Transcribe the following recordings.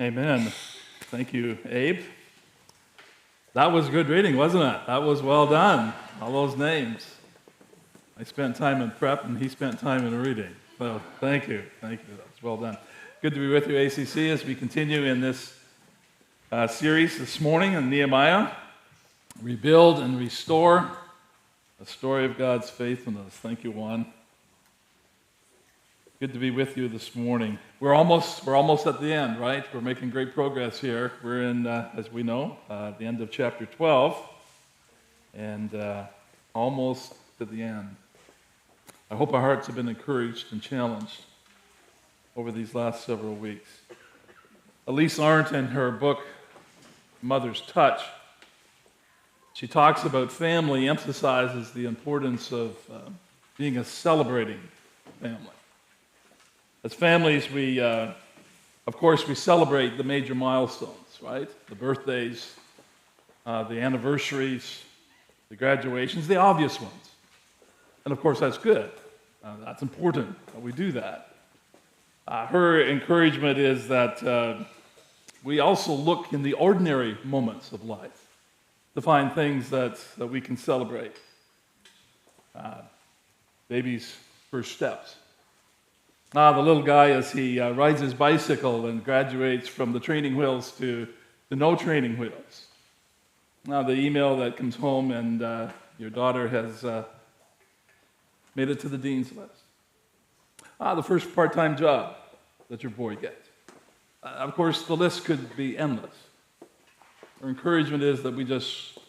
Amen. Thank you, Abe. That was good reading, wasn't it? That was well done. All those names. I spent time in prep, and he spent time in reading. So thank you. Thank you. That's well done. Good to be with you, ACC, as we continue in this series this morning in Nehemiah. Rebuild and restore, the story of God's faithfulness. Thank you, Juan. Good to be with you this morning. We're almost at the end, right? We're making great progress here. We're in, as we know, the end of chapter 12, and almost to the end. I hope our hearts have been encouraged and challenged over these last several weeks. Elise Arndt, in her book, Mother's Touch, she talks about family, emphasizes the importance of being a celebrating family. As families, we celebrate the major milestones, right? The birthdays, the anniversaries, the graduations, the obvious ones. And of course, that's good. That's important that we do that. Her encouragement is that we also look in the ordinary moments of life to find things that we can celebrate. Baby's first steps. The little guy as he rides his bicycle and graduates from the training wheels to the no training wheels. The email that comes home and your daughter has made it to the dean's list. The first part-time job that your boy gets. Of course, the list could be endless. Our encouragement is that we just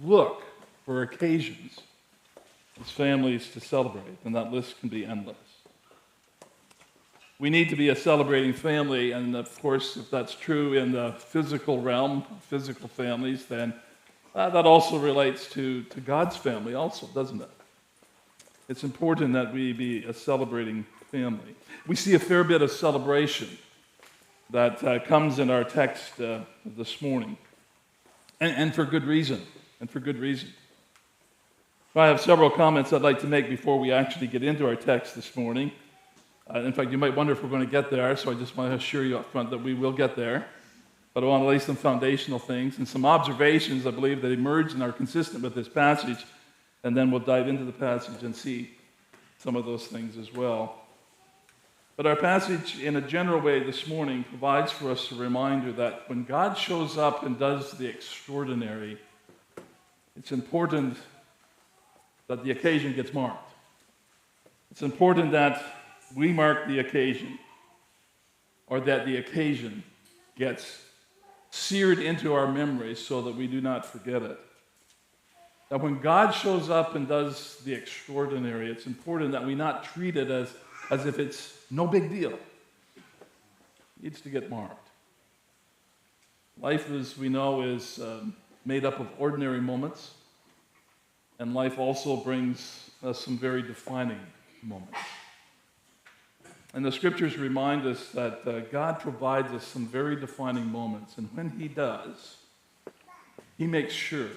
look for occasions as families to celebrate, and that list can be endless. We need to be a celebrating family, and of course, if that's true in the physical realm, physical families, then that also relates to God's family also, doesn't it? It's important that we be a celebrating family. We see a fair bit of celebration that comes in our text this morning, and for good reason, I have several comments I'd like to make before we actually get into our text this morning. In fact, you might wonder if we're going to get there, so I just want to assure you up front that we will get there. But I want to lay some foundational things and some observations, I believe, that emerge and are consistent with this passage, and then we'll dive into the passage and see some of those things as well. But our passage, in a general way this morning, provides for us a reminder that when God shows up and does the extraordinary, it's important that the occasion gets marked. It's important that we mark the occasion, or that the occasion gets seared into our memories so that we do not forget it. That when God shows up and does the extraordinary, it's important that we not treat it as if it's no big deal. It needs to get marked. Life, as we know, is made up of ordinary moments, and life also brings us some very defining moments. And the scriptures remind us that God provides us some very defining moments, and when he does, he makes sure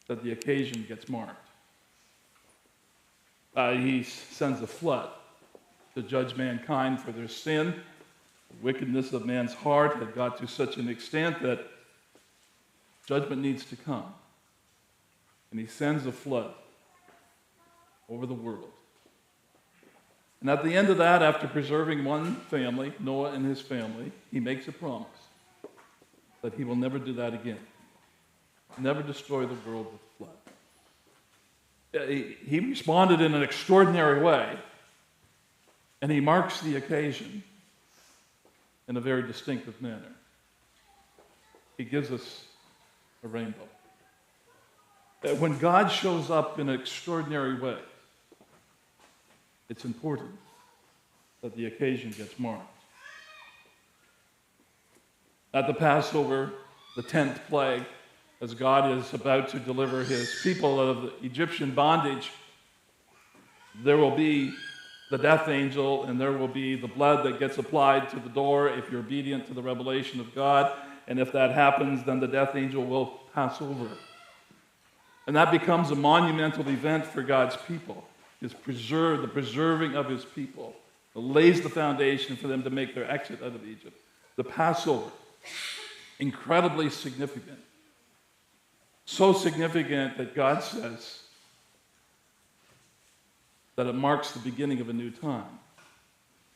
that the occasion gets marked. He sends a flood to judge mankind for their sin. The wickedness of man's heart had got to such an extent that judgment needs to come. And he sends a flood over the world. And at the end of that, after preserving one family, Noah and his family, he makes a promise that he will never do that again. Never destroy the world with flood. He responded in an extraordinary way, and he marks the occasion in a very distinctive manner. He gives us a rainbow. When God shows up in an extraordinary way, it's important that the occasion gets marked. At the Passover, the 10th plague, as God is about to deliver his people out of the Egyptian bondage, there will be the death angel, and there will be the blood that gets applied to the door if you're obedient to the revelation of God. And if that happens, then the death angel will pass over. And that becomes a monumental event for God's people. The preserving of his people. It lays the foundation for them to make their exit out of Egypt. the Passover, incredibly significant. So significant that God says that it marks the beginning of a new time.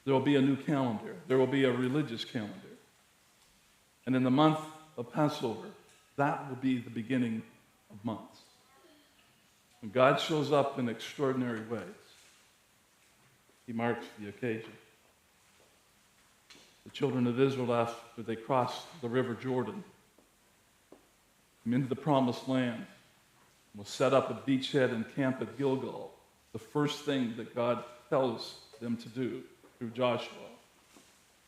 There will be a new calendar. There will be a religious calendar. And in the month of Passover, that will be the beginning of months. When God shows up in extraordinary ways, he marks the occasion. The children of Israel, after they crossed the river Jordan, come into the promised land, will set up a beachhead and camp at Gilgal. The first thing that God tells them to do through Joshua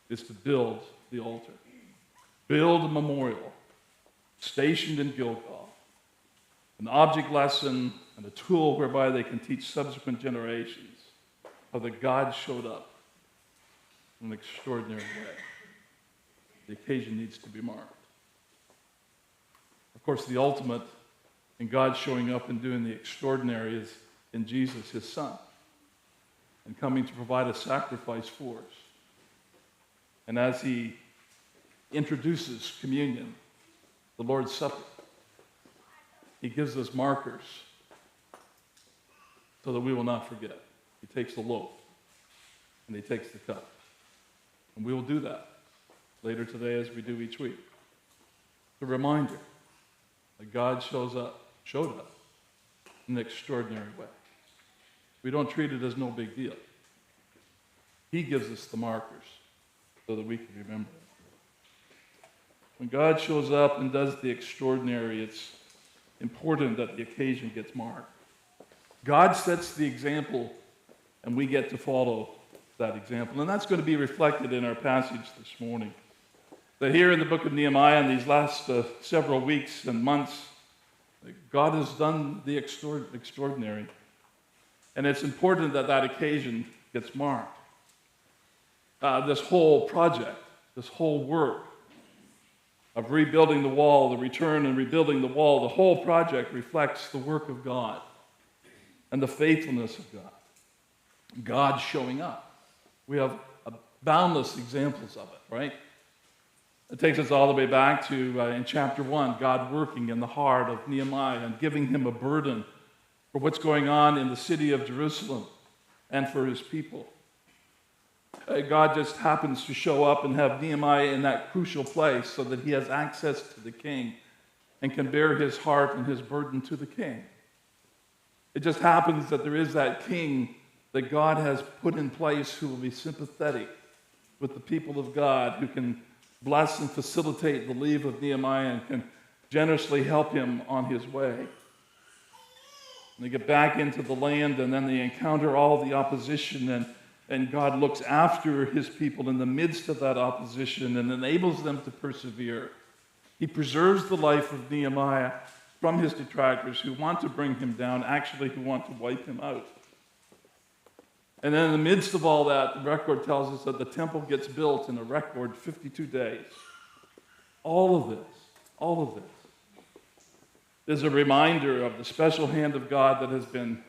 is to build the altar. Build a memorial stationed in Gilgal, an object lesson and a tool whereby they can teach subsequent generations how that God showed up in an extraordinary way. The occasion needs to be marked. Of course, the ultimate in God showing up and doing the extraordinary is in Jesus, his Son, and coming to provide a sacrifice for us. And as he introduces communion, the Lord's Supper, he gives us markers so that we will not forget. He takes the loaf and he takes the cup. And we will do that later today as we do each week. It's a reminder that God showed up in an extraordinary way. We don't treat it as no big deal. He gives us the markers so that we can remember it. When God shows up and does the extraordinary, it's important that the occasion gets marked. God sets the example, and we get to follow that example. And that's going to be reflected in our passage this morning. That here in the book of Nehemiah, in these last several weeks and months, God has done the extraordinary. And it's important that that occasion gets marked. This whole project, this whole work of rebuilding the wall, the return and rebuilding the wall, the whole project reflects the work of God and the faithfulness of God. God showing up. We have boundless examples of it, right? It takes us all the way back to, in chapter 1, God working in the heart of Nehemiah and giving him a burden for what's going on in the city of Jerusalem and for his people. God just happens to show up and have Nehemiah in that crucial place so that he has access to the king and can bear his heart and his burden to the king. It just happens that there is that king that God has put in place who will be sympathetic with the people of God, who can bless and facilitate the leave of Nehemiah and can generously help him on his way. And they get back into the land, and then they encounter all the opposition, and God looks after his people in the midst of that opposition and enables them to persevere. He preserves the life of Nehemiah from his detractors who want to bring him down, actually who want to wipe him out. And then in the midst of all that, the record tells us that the temple gets built in a record 52 days. All of this is a reminder of the special hand of God that has been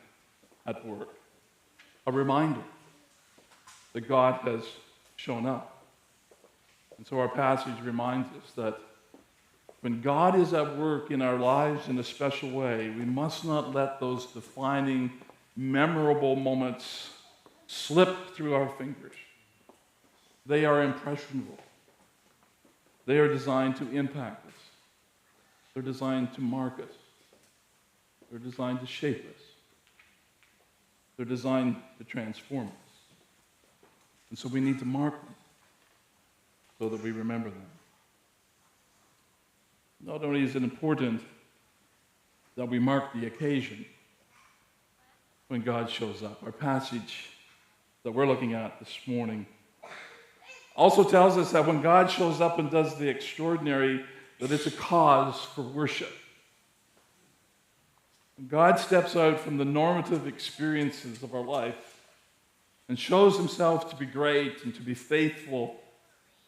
at work. A reminder that God has shown up. And so our passage reminds us that when God is at work in our lives in a special way, we must not let those defining, memorable moments slip through our fingers. They are impressionable. They are designed to impact us. They're designed to mark us. They're designed to shape us. They're designed to transform us. And so we need to mark them so that we remember them. Not only is it important that we mark the occasion when God shows up, our passage that we're looking at this morning also tells us that when God shows up and does the extraordinary, that it's a cause for worship. When God steps out from the normative experiences of our life and shows himself to be great and to be faithful,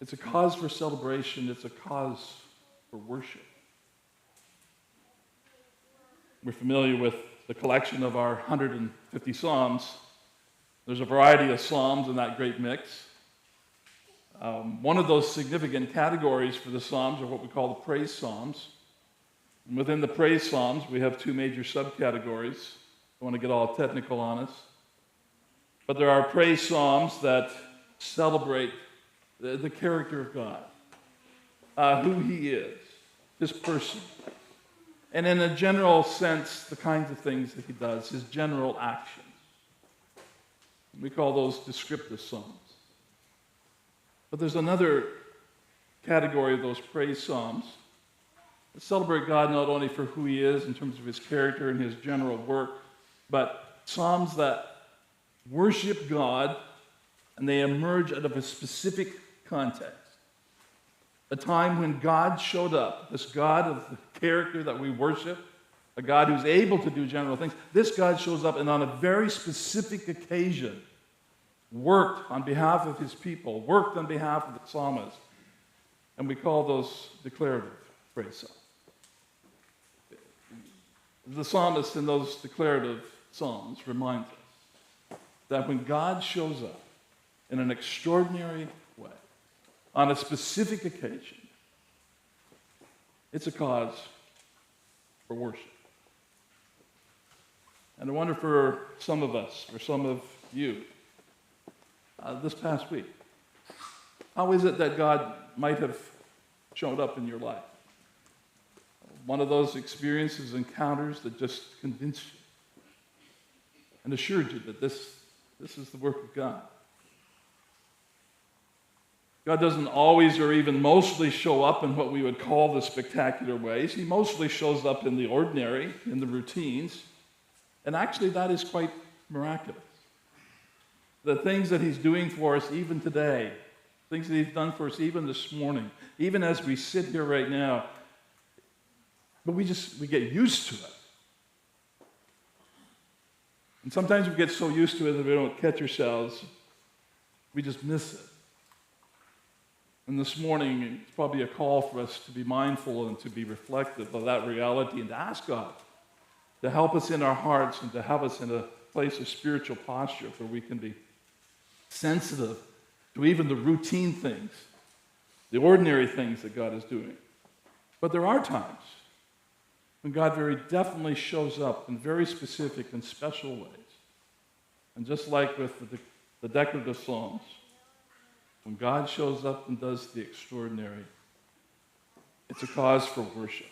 it's a cause for celebration. It's a cause for worship. We're familiar with the collection of our 150 Psalms. There's a variety of Psalms in that great mix. One of those significant categories for the Psalms are what we call the praise Psalms. And within the praise Psalms, we have two major subcategories. I want to get all technical on us. But there are praise Psalms that celebrate the character of God, who He is, His person, and in a general sense, the kinds of things that He does, His general actions. We call those descriptive Psalms. But there's another category of those praise Psalms that celebrate God not only for who He is in terms of His character and His general work, but Psalms that worship God and they emerge out of a specific context. A time when God showed up, this God of the character that we worship, a God who's able to do general things. This God shows up and on a very specific occasion worked on behalf of His people, worked on behalf of the psalmist. And we call those declarative praise Psalms. The psalmist in those declarative Psalms reminds us that when God shows up in an extraordinary way, on a specific occasion, it's a cause for worship. And I wonder for some of us, for some of you, this past week, how is it that God might have shown up in your life? One of those experiences, encounters that just convinced you and assured you that this is the work of God. God doesn't always or even mostly show up in what we would call the spectacular ways. He mostly shows up in the ordinary, in the routines. And actually, that is quite miraculous. The things that He's doing for us even today, things that He's done for us even this morning, even as we sit here right now, but we get used to it. And sometimes we get so used to it that we don't catch ourselves. We just miss it. And this morning, it's probably a call for us to be mindful and to be reflective of that reality and to ask God to help us in our hearts and to have us in a place of spiritual posture where we can be sensitive to even the routine things, the ordinary things that God is doing. But there are times when God very definitely shows up in very specific and special ways. And just like with the declarative Psalms, when God shows up and does the extraordinary, it's a cause for worship.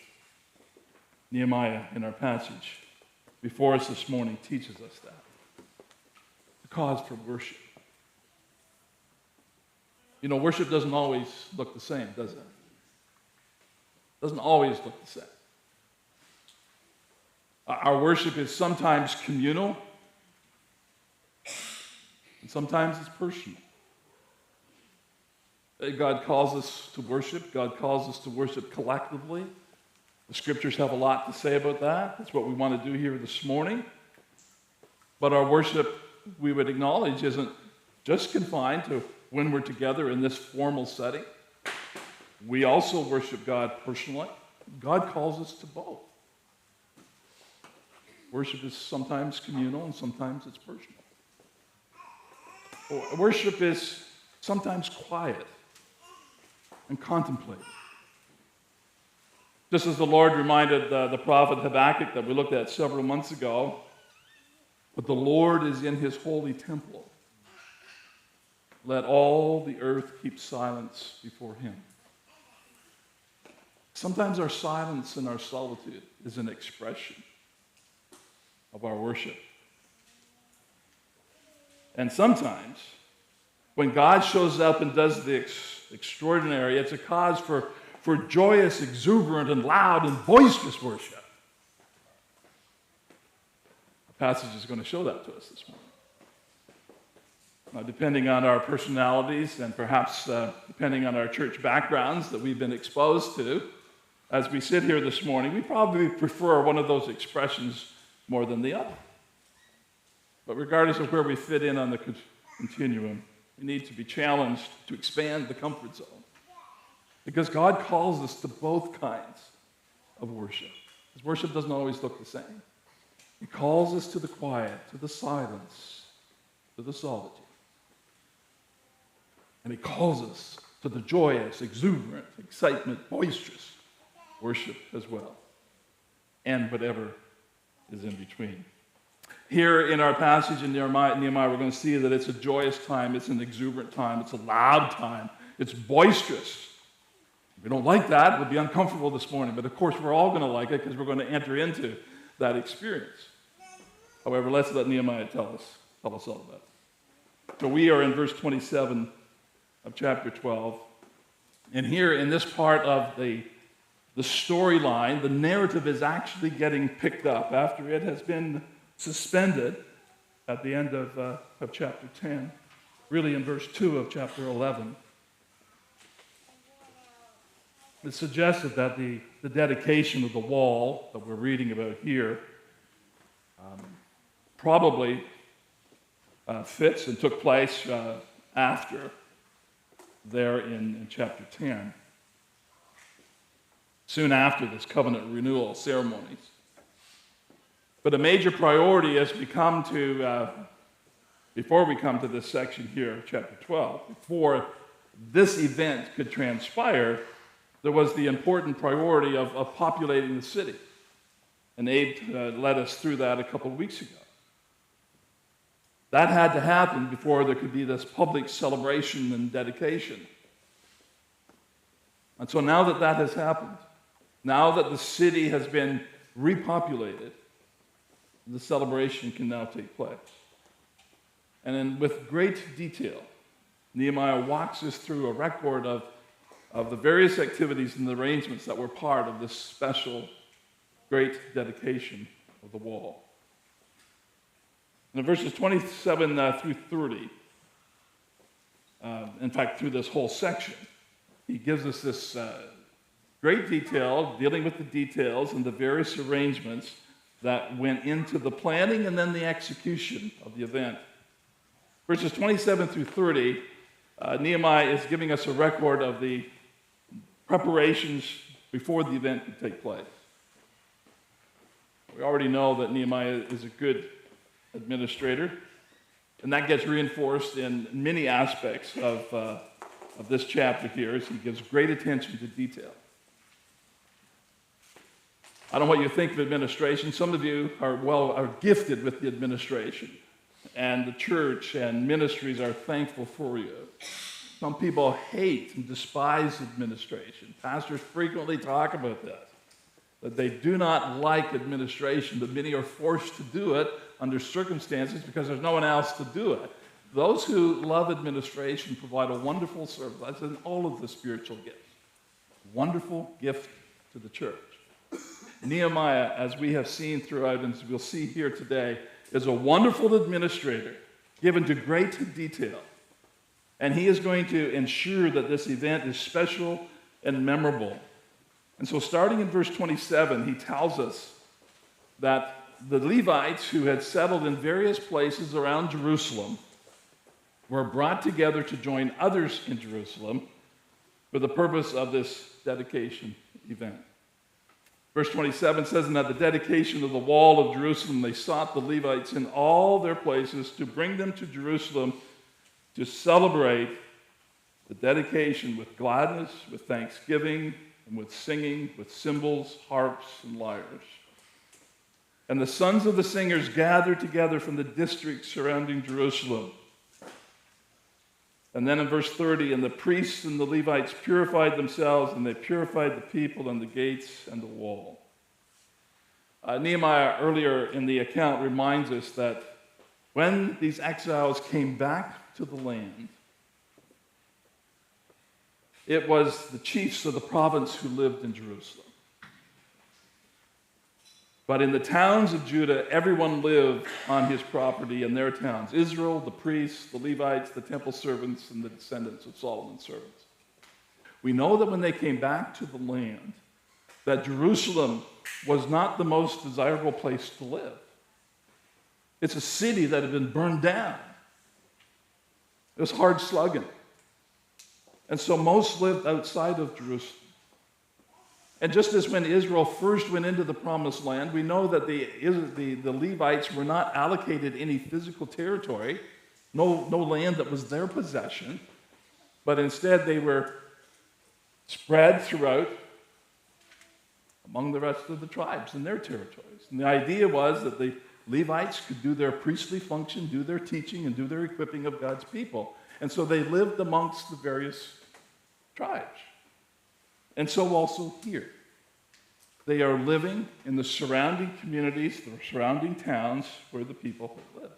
Nehemiah, in our passage before us this morning, teaches us that. The cause for worship. You know, worship doesn't always look the same, does it? Doesn't always look the same. Our worship is sometimes communal, and sometimes it's personal. God calls us to worship. God calls us to worship collectively. The Scriptures have a lot to say about that. That's what we want to do here this morning. But our worship, we would acknowledge, isn't just confined to when we're together in this formal setting. We also worship God personally. God calls us to both. Worship is sometimes communal and sometimes it's personal. Worship is sometimes quiet and contemplative. Just as the Lord reminded the prophet Habakkuk that we looked at several months ago, but the Lord is in His holy temple. Let all the earth keep silence before Him. Sometimes our silence and our solitude is an expression of our worship. And sometimes, when God shows up and does the extraordinary, it's a cause for joyous, exuberant, and loud and boisterous worship. The passage is going to show that to us this morning. Now, depending on our personalities and perhaps depending on our church backgrounds that we've been exposed to, as we sit here this morning, we probably prefer one of those expressions more than the other. But regardless of where we fit in on the continuum, we need to be challenged to expand the comfort zone. Because God calls us to both kinds of worship. Because worship doesn't always look the same. He calls us to the quiet, to the silence, to the solitude. And he calls us to the joyous, exuberant, excitement, boisterous worship as well, and whatever is in between. Here in our passage in Nehemiah, we're going to see that it's a joyous time, it's an exuberant time, it's a loud time, it's boisterous. If we don't like that, it would be uncomfortable this morning, but of course we're all going to like it because we're going to enter into that experience. However, let's let Nehemiah tell us all about it. So we are in verse 27 of chapter 12, and here in this part of the storyline, the narrative is actually getting picked up after it has been suspended at the end of chapter 10, really in verse 2 of chapter 11. It suggested that the dedication of the wall that we're reading about here probably fits and took place after there in chapter 10, soon after this covenant renewal ceremonies. But a major priority as we come to, before we come to this section here, chapter 12, before this event could transpire, there was the important priority of populating the city. And Abe led us through that a couple of weeks ago. That had to happen before there could be this public celebration and dedication. And so now that that has happened, now that the city has been repopulated, the celebration can now take place. And then with great detail, Nehemiah walks us through a record of the various activities and the arrangements that were part of this special, great dedication of the wall. And in verses 27 through 30, in fact, through this whole section, he gives us this great detail, dealing with the details and the various arrangements that went into the planning and then the execution of the event. Verses 27 through 30, Nehemiah is giving us a record of the preparations before the event could take place. We already know that Nehemiah is a good administrator, and that gets reinforced in many aspects of this chapter here as he gives great attention to detail. I don't know what you think of administration. Some of you are gifted with the administration, and the church and ministries are thankful for you. Some people hate and despise administration. Pastors frequently talk about that they do not like administration, but many are forced to do it under circumstances because there's no one else to do it. Those who love administration provide a wonderful service. That's in all of the spiritual gifts. Wonderful gift to the church. Nehemiah, as we have seen throughout, and as we'll see here today, is a wonderful administrator given to great detail. And he is going to ensure that this event is special and memorable. And so starting in verse 27, he tells us that the Levites who had settled in various places around Jerusalem were brought together to join others in Jerusalem for the purpose of this dedication event. Verse 27 says, "And at the dedication of the wall of Jerusalem, they sought the Levites in all their places to bring them to Jerusalem to celebrate the dedication with gladness, with thanksgiving, and with singing, with cymbals, harps, and lyres. And the sons of the singers gathered together from the districts surrounding Jerusalem." And then in verse 30, "And the priests and the Levites purified themselves, and they purified the people and the gates and the wall." Nehemiah, earlier in the account, reminds us that when these exiles came back to the land, it was the chiefs of the province who lived in Jerusalem. But in the towns of Judah, everyone lived on his property in their towns. Israel, the priests, the Levites, the temple servants, and the descendants of Solomon's servants. We know that when they came back to the land, that Jerusalem was not the most desirable place to live. It's a city that had been burned down. It was hard slugging. And so most lived outside of Jerusalem. And just as when Israel first went into the promised land, we know that the Levites were not allocated any physical territory, no land that was their possession. but instead they were spread throughout among the rest of the tribes in their territories. And the idea was that the Levites could do their priestly function, do their teaching, and do their equipping of God's people. And so they lived amongst the various tribes. And so also here. They are living in the surrounding communities, the surrounding towns where the people have lived.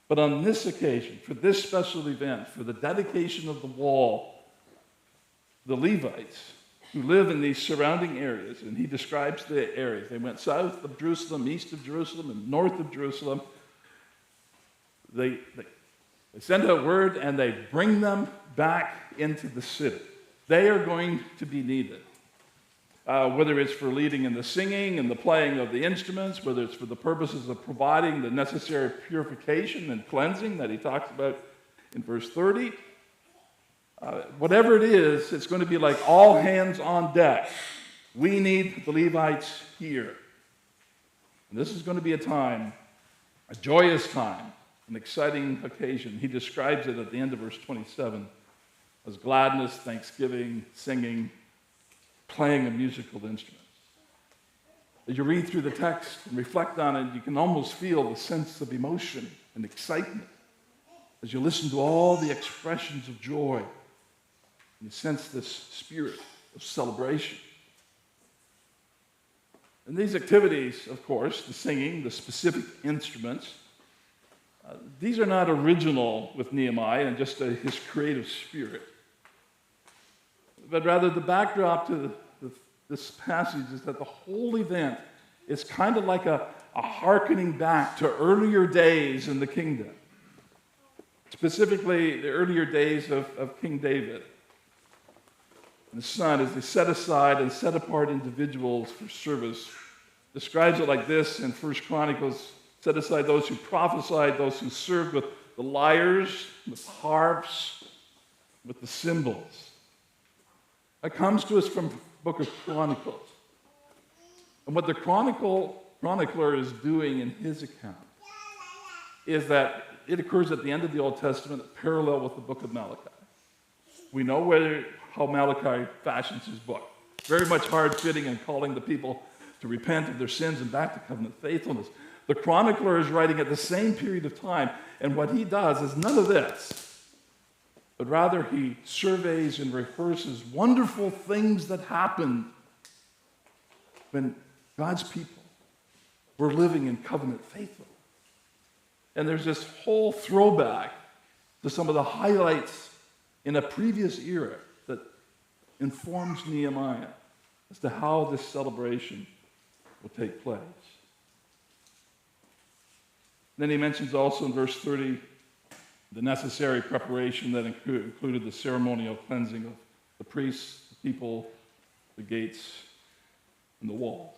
But on this occasion, for this special event, for the dedication of the wall, the Levites who live in these surrounding areas, and he describes the areas. They went south of Jerusalem, east of Jerusalem, and north of Jerusalem. They send out word and they bring them back into the city. They are going to be needed. Whether it's for leading in the singing and the playing of the instruments, whether it's for the purposes of providing the necessary purification and cleansing that he talks about in verse 30. Whatever it is, it's going to be like all hands on deck. We need the Levites here. And this is going to be a time, a joyous time, an exciting occasion. He describes it at the end of verse 27 as gladness, thanksgiving, singing, playing of musical instruments. As you read through the text and reflect on it, you can almost feel the sense of emotion and excitement as you listen to all the expressions of joy. You sense this spirit of celebration. And these activities, of course, the singing, the specific instruments, these are not original with Nehemiah and just his creative spirit. But rather the backdrop to this passage is that the whole event is kind of like a hearkening back to earlier days in the kingdom. Specifically, the earlier days of King David and his son, as they set aside and set apart individuals for service. Describes it like this in 1 Chronicles: set aside those who prophesied, those who served with the lyres, with the harps, with the cymbals. That comes to us from the book of Chronicles. And what the chronicler is doing in his account is that it occurs at the end of the Old Testament, parallel with the book of Malachi. We know how Malachi fashions his book. Very much hard-fitting and calling the people to repent of their sins and back to covenant faithfulness. The chronicler is writing at the same period of time, and what he does is none of this. But rather, he surveys and rehearses wonderful things that happened when God's people were living in covenant faithfulness. And there's this whole throwback to some of the highlights in a previous era that informs Nehemiah as to how this celebration will take place. Then he mentions also in verse 30 the necessary preparation that included the ceremonial cleansing of the priests, the people, the gates, and the walls.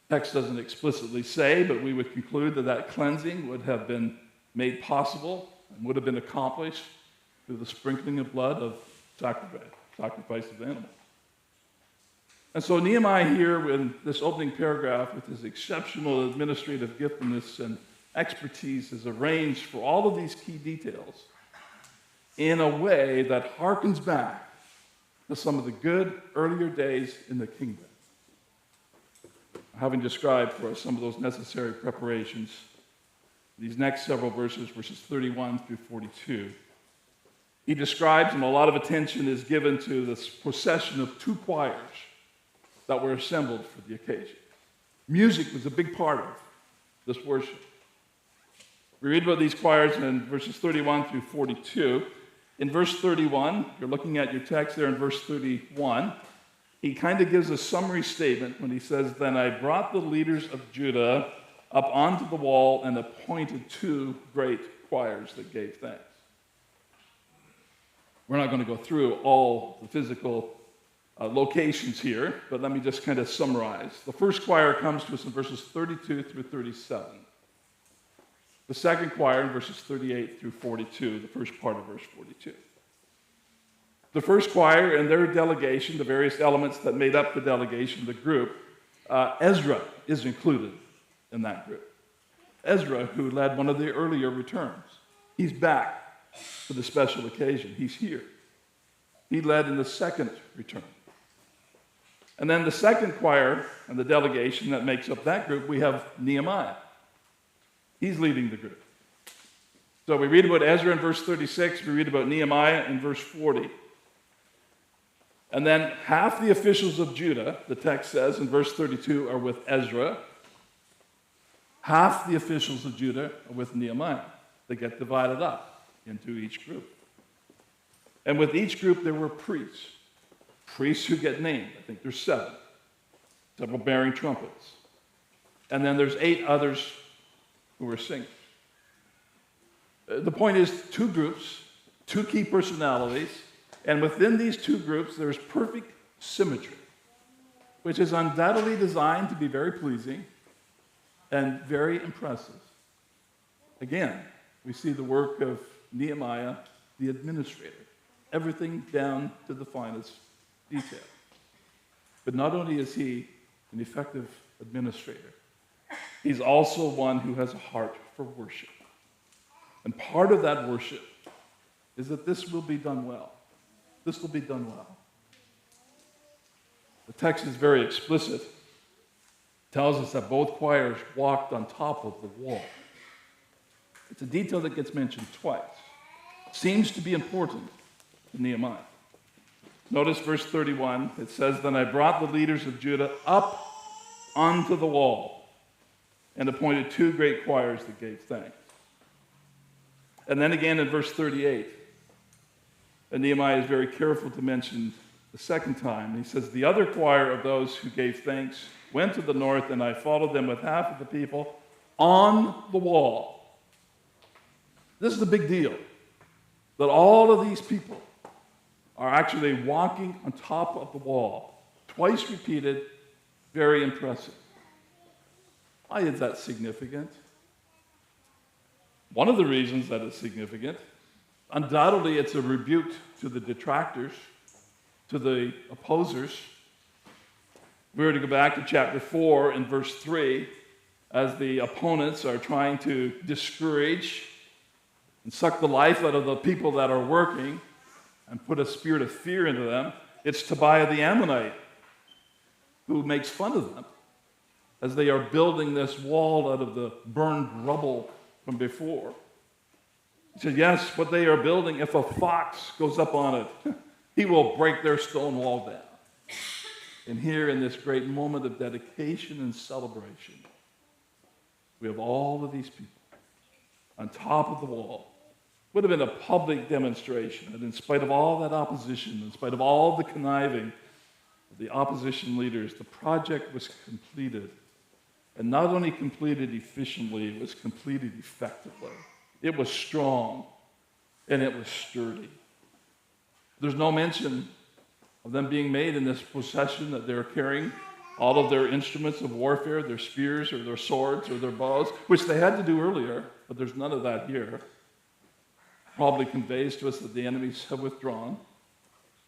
The text doesn't explicitly say, but we would conclude that cleansing would have been made possible and would have been accomplished through the sprinkling of blood of sacrifice of animals. And so Nehemiah here, in this opening paragraph, with his exceptional administrative giftedness and expertise, has arranged for all of these key details in a way that harkens back to some of the good earlier days in the kingdom. Having described for us some of those necessary preparations, these next several verses 31 through 42, he describes, and a lot of attention is given to this procession of two choirs that were assembled for the occasion. Music was a big part of this worship. We read about these choirs in verses 31 through 42. In verse 31, you're looking at your text there in verse 31, he kind of gives a summary statement when he says, "Then I brought the leaders of Judah up onto the wall and appointed two great choirs that gave thanks." We're not going to go through all the physical locations here, but let me just kind of summarize. The first choir comes to us in verses 32 through 37. The second choir in verses 38 through 42, the first part of verse 42. The first choir and their delegation, the various elements that made up the delegation, the group, Ezra is included in that group. Ezra, who led one of the earlier returns. He's back for the special occasion. He's here. He led in the second return. And then the second choir and the delegation that makes up that group, we have Nehemiah. He's leading the group. So we read about Ezra in verse 36, we read about Nehemiah in verse 40. And then half the officials of Judah, the text says in verse 32, are with Ezra. Half the officials of Judah are with Nehemiah. They get divided up into each group. And with each group there were priests. Priests who get named. I think there's 7. Several bearing trumpets. And then there's 8 others who are singers. The point is 2 groups, 2 key personalities, and within these 2 groups there's perfect symmetry, which is undoubtedly designed to be very pleasing and very impressive. Again, we see the work of Nehemiah, the administrator, everything down to the finest detail. But not only is he an effective administrator, he's also one who has a heart for worship. And part of that worship is that this will be done well. This will be done well. The text is very explicit. It tells us that both choirs walked on top of the wall. It's a detail that gets mentioned twice. It seems to be important to Nehemiah. Notice verse 31. It says, "Then I brought the leaders of Judah up onto the wall and appointed 2 great choirs that gave thanks." And then again in verse 38, and Nehemiah is very careful to mention the second time. He says, "The other choir of those who gave thanks went to the north, and I followed them with half of the people on the wall." This is the big deal, that all of these people are actually walking on top of the wall. Twice repeated, very impressive. Why is that significant? One of the reasons that it's significant, undoubtedly it's a rebuke to the detractors, to the opposers. We were to go back to chapter 4 and verse 3, as the opponents are trying to discourage and suck the life out of the people that are working and put a spirit of fear into them. It's Tobiah the Ammonite who makes fun of them as they are building this wall out of the burned rubble from before. He said, yes, what they are building, if a fox goes up on it, he will break their stone wall down. And here in this great moment of dedication and celebration, we have all of these people on top of the wall. Would have been a public demonstration, and in spite of all that opposition, in spite of all the conniving of the opposition leaders, the project was completed. And not only completed efficiently, it was completed effectively. It was strong, and it was sturdy. There's no mention of them being made in this procession that they're carrying all of their instruments of warfare, their spears or their swords or their bows, which they had to do earlier, but there's none of that here. Probably conveys to us that the enemies have withdrawn.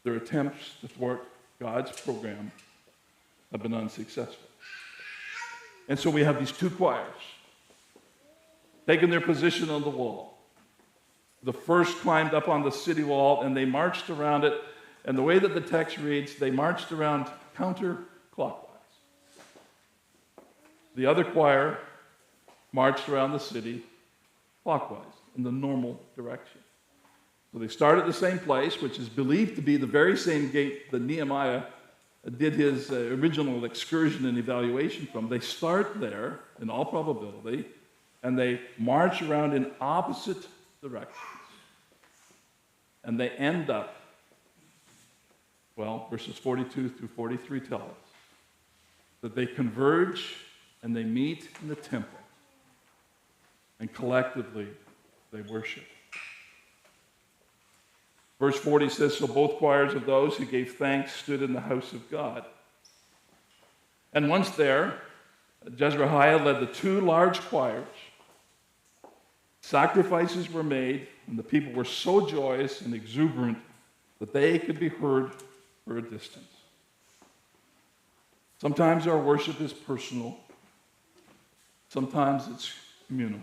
Their attempts to thwart God's program have been unsuccessful. And so we have these 2 choirs taking their position on the wall. The first climbed up on the city wall and they marched around it. And the way that the text reads, they marched around counterclockwise. The other choir marched around the city clockwise, in the normal direction. So they start at the same place, which is believed to be the very same gate that Nehemiah did his original excursion and evaluation from. They start there, in all probability, and they march around in opposite directions. And they end up, well, verses 42 through 43 tell us that they converge and they meet in the temple. And collectively, they worship. Verse 40 says, so both choirs of those who gave thanks stood in the house of God. And once there, Jezreiah led the 2 large choirs. Sacrifices were made, and the people were so joyous and exuberant that they could be heard for a distance. Sometimes our worship is personal. Sometimes it's communal.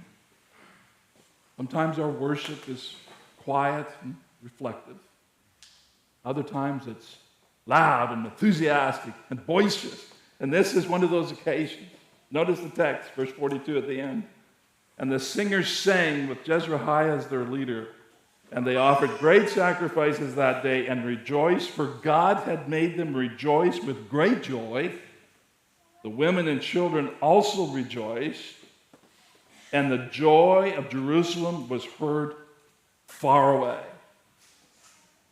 Sometimes our worship is quiet and reflective. Other times it's loud and enthusiastic and boisterous. And this is one of those occasions. Notice the text, verse 42 at the end. And the singers sang with Jezreiah as their leader. And they offered great sacrifices that day and rejoiced, for God had made them rejoice with great joy. The women and children also rejoiced, and the joy of Jerusalem was heard far away.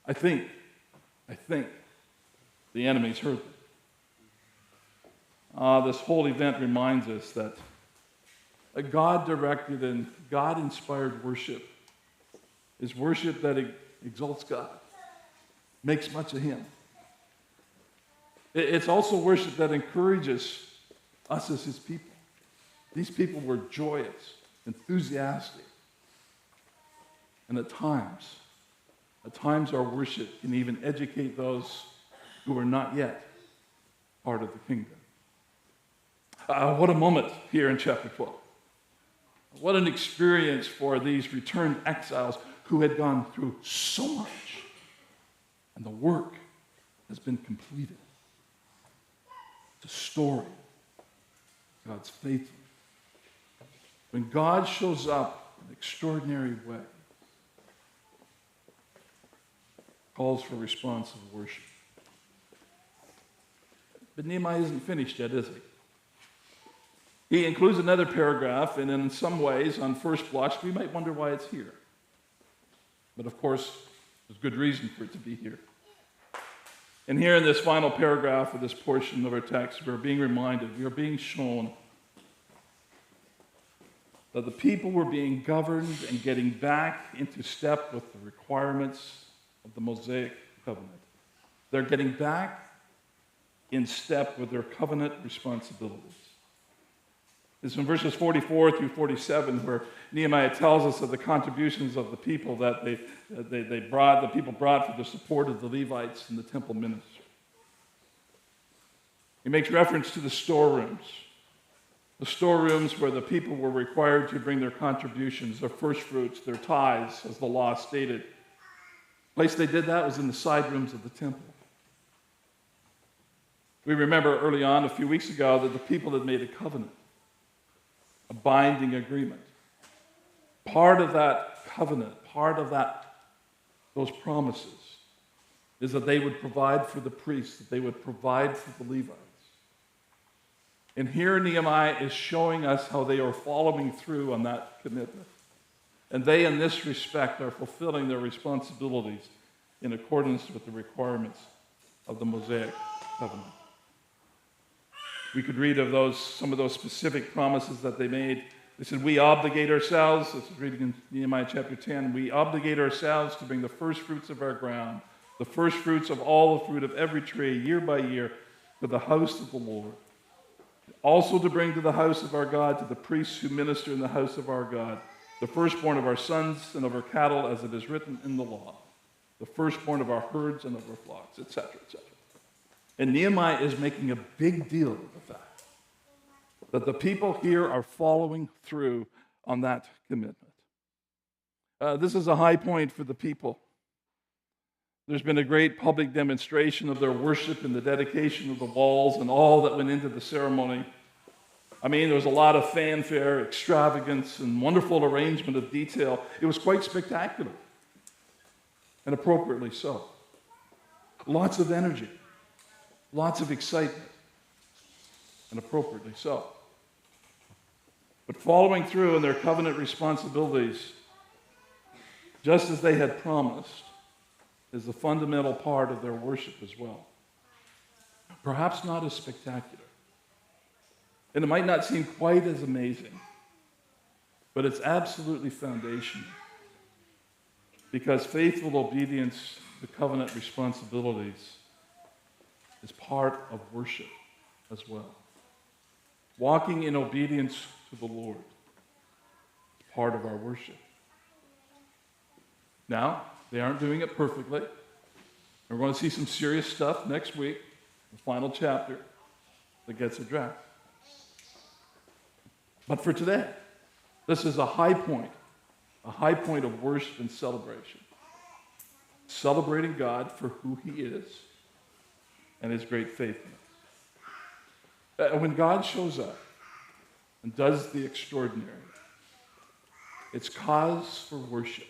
I think the enemies heard them. This whole event reminds us that a God-directed and God-inspired worship is worship that exalts God, makes much of Him. It's also worship that encourages us as His people. These people were joyous, enthusiastic. And at times our worship can even educate those who are not yet part of the kingdom. What a moment here in chapter 12. What an experience for these returned exiles who had gone through so much. And the work has been completed. It's a story of God's faithfulness. When God shows up in an extraordinary way, calls for responsive worship. But Nehemiah isn't finished yet, is he? He includes another paragraph, and in some ways, on first blush, we might wonder why it's here. But of course, there's good reason for it to be here. And here in this final paragraph of this portion of our text, we're being reminded, we are being shown that the people were being governed and getting back into step with the requirements of the Mosaic covenant. They're getting back in step with their covenant responsibilities. It's in verses 44 through 47 where Nehemiah tells us of the contributions of the people that the people brought for the support of the Levites in the temple ministry. He makes reference to the storerooms where the people were required to bring their contributions, their first fruits, their tithes, as the law stated. The place they did that was in the side rooms of the temple. We remember early on, a few weeks ago, that the people had made a covenant, a binding agreement. Part of that covenant, those promises, is that they would provide for the priests, that they would provide for the Levites. And here Nehemiah is showing us how they are following through on that commitment. And they, in this respect, are fulfilling their responsibilities in accordance with the requirements of the Mosaic covenant. We could read of some of those specific promises that they made. They said, we obligate ourselves, this is reading in Nehemiah chapter 10, we obligate ourselves to bring the first fruits of our ground, the first fruits of all the fruit of every tree, year by year, to the house of the Lord. Also to bring to the house of our God, to the priests who minister in the house of our God, the firstborn of our sons and of our cattle, as it is written in the law, the firstborn of our herds and of our flocks, etc., etc. And Nehemiah is making a big deal of the fact that the people here are following through on that commitment. This is a high point for the people. There's been a great public demonstration of their worship and the dedication of the walls and all that went into the ceremony. I mean, there was a lot of fanfare, extravagance, and wonderful arrangement of detail. It was quite spectacular, and appropriately so. Lots of energy, lots of excitement, and appropriately so. But following through on their covenant responsibilities, just as they had promised, is the fundamental part of their worship as well. Perhaps not as spectacular. And it might not seem quite as amazing, but it's absolutely foundational. Because faithful obedience to covenant responsibilities is part of worship as well. Walking in obedience to the Lord is part of our worship. Now, they aren't doing it perfectly. We're going to see some serious stuff next week, the final chapter, that gets addressed. But for today, this is a high point of worship and celebration. celebrating God for who he is and his great faithfulness. And when God shows up and does the extraordinary, it's cause for worship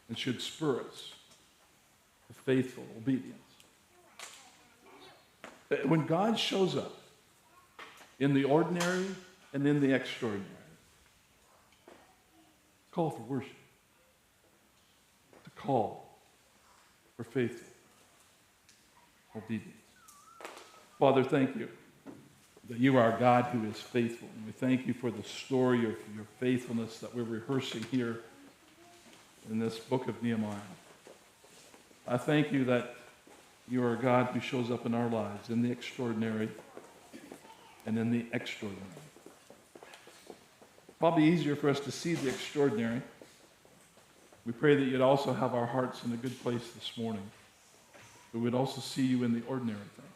and should spur us to faithful obedience. When God shows up in the ordinary and in the extraordinary, call for worship, to call for faithful obedience. Father, thank you that you are a God who is faithful. And we thank you for the story of your faithfulness that we're rehearsing here in this book of Nehemiah. I thank you that you are a God who shows up in our lives in the extraordinary and in the extraordinary. Probably easier for us to see the extraordinary. We pray that you'd also have our hearts in a good place this morning. But we'd also see you in the ordinary things.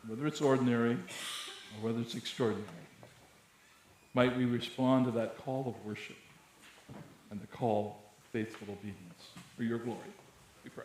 Whether it's ordinary or whether it's extraordinary, might we respond to that call of worship and the call of faithful obedience for your glory, we pray.